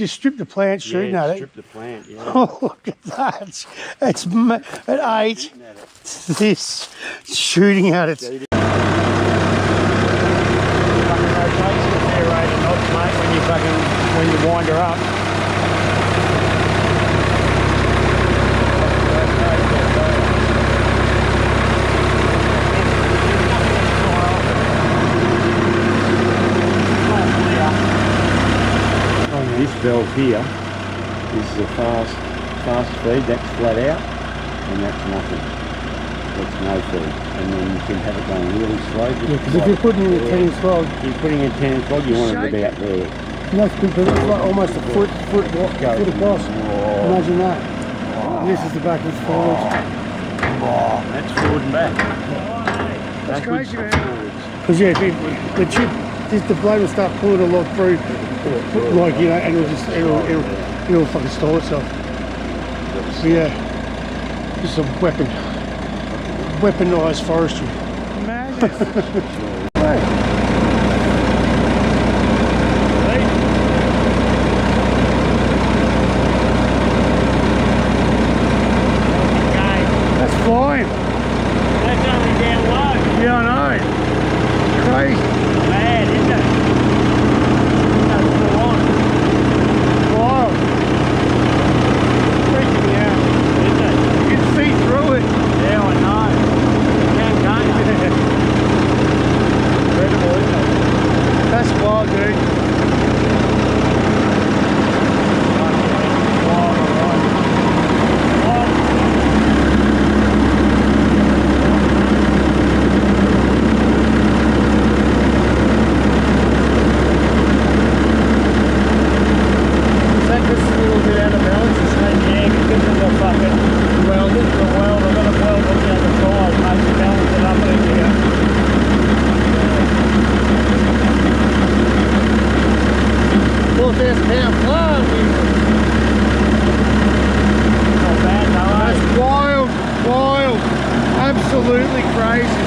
just strip the plant shooting at it. Strip the plant, yeah. Oh, look at that. It's at 8. This shooting at it. Fucking rotates the fair rate of knots, mate, when you wind her up. This valve here is the fast feed, that's flat out, and that's nothing. That's no feed. And then you can have it going really slow. Yeah, because if you're putting in a 10 inch log, you're putting in a 10 inch log, you want it about there. And that's big, but it's like almost a foot across. Oh. Imagine that. Oh. And this is the backwards forwards. Oh, that's forward and back. That's crazy, man. Because yeah, the chip, the blade will start pulling a log through, like, you know, and it'll fucking stall itself. So yeah, this is a weaponized forestry. Madness. That's fine. That's only down low. Yeah, I know. Crazy. Mad, isn't it? That's full on. Wild. Freaking me out, isn't it? You can see through it. Yeah, I know. Can't you? Incredible, isn't it? That's wild, dude. That's wild, wild, absolutely crazy.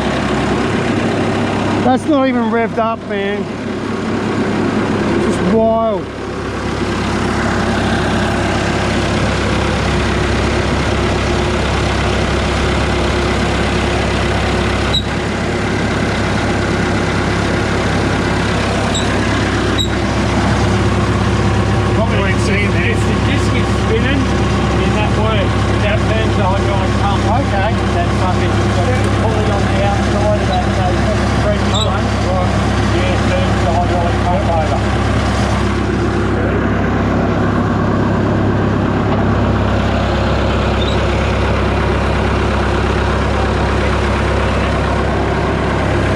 That's not even revved up, man. Just wild.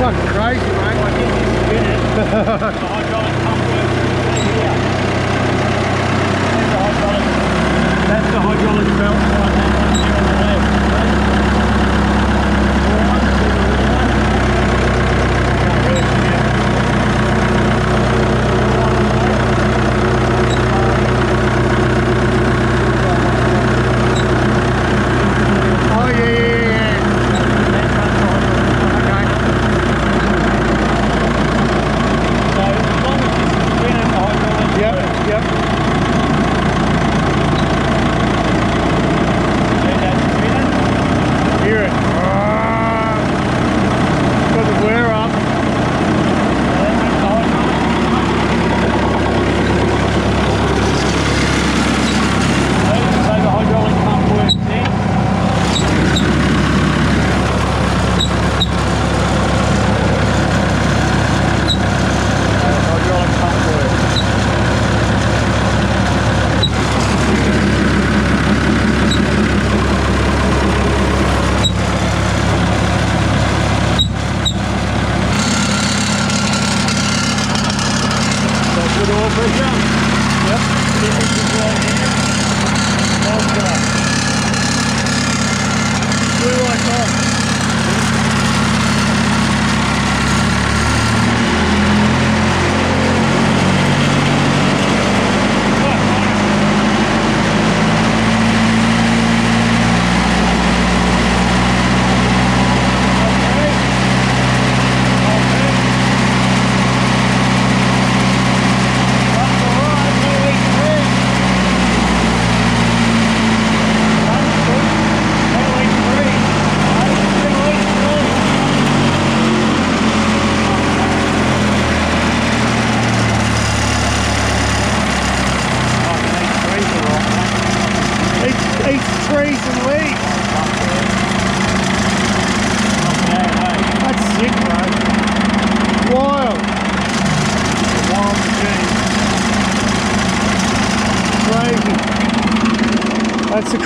Fucking crazy, mate. That's the hydraulic belt right there on the left. Oh yeah, yeah, yeah. So as long as it's spinning, the hydraulic. Yep, yep. Hear it. Got the wear up. So the hydraulic pump works then. Hydraulic pump works. Good oil pressure. Yep. This is right here. Blue light on. That's all right.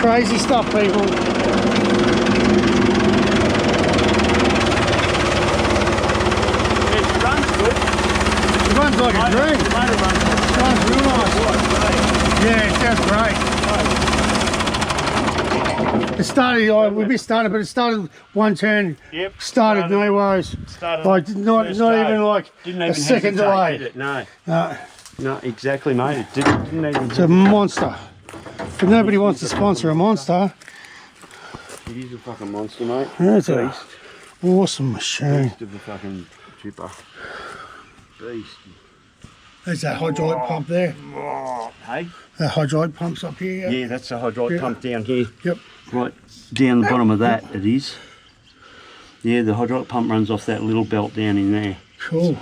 crazy stuff, people. It runs good. It runs like a dream. The motor runs good. It runs real nice. Yeah, it sounds great. It started, we missed started, but it started one turn. Yep. Started no worries. Like not even like Didn't a even second hesitate, delay. did it? No. No, No, exactly, mate. It didn't even. it's a monster. But nobody wants to sponsor a monster. It is a fucking monster, mate. It's an awesome machine. Beast of the fucking chipper. Beast. There's that hydraulic pump there. Hey? That hydraulic pump's up here. Yeah, that's a hydraulic Yeah. pump down here. Yep. Right down the bottom of that, it is. Yeah, the hydraulic pump runs off that little belt down in there. Cool.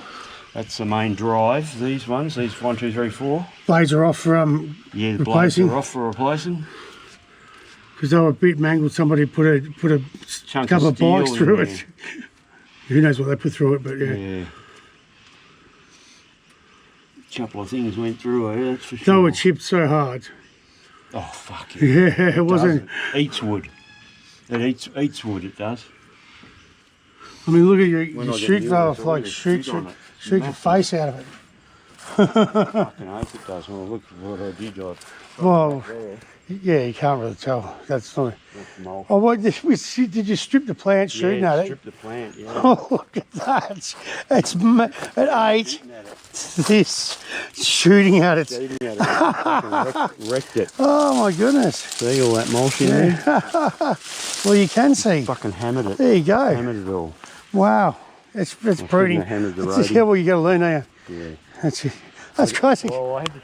That's the main drive. These ones, these 1, 2, 3, 4. Blades are off for Yeah, the blades replacing. are off for replacing. Because they were a bit mangled. Somebody put a Chunk couple of of bikes steel through in it. Who knows what they put through it, but yeah. Yeah. Couple of things went through it, that's for They sure. were chipped so hard. Oh, fuck it. Yeah, it wasn't. Does. It eats wood. It eats wood, it does. I mean, look at you. When You I get shoot new though, ones, like I'll shoot fit on it. your face out of it. Fucking oath it does. Well, look what I did. Well, There. yeah, you can't really tell. That's not. That's the mole. Oh, what did you strip the plant shooting Yeah, at it? strip the plant, yeah. Oh, look at that! It's at 8. Shooting at it. This shooting at it. Shooting at it. Fucking wrecked it. Oh my goodness! See all that mulch in there? Well, you can see. Fucking hammered it. There you go. Hammered it all. Wow, it's pretty. have hammered the That's roadie. yeah, well, you got to learn, don't you? Yeah. That's crazy. Well, I had to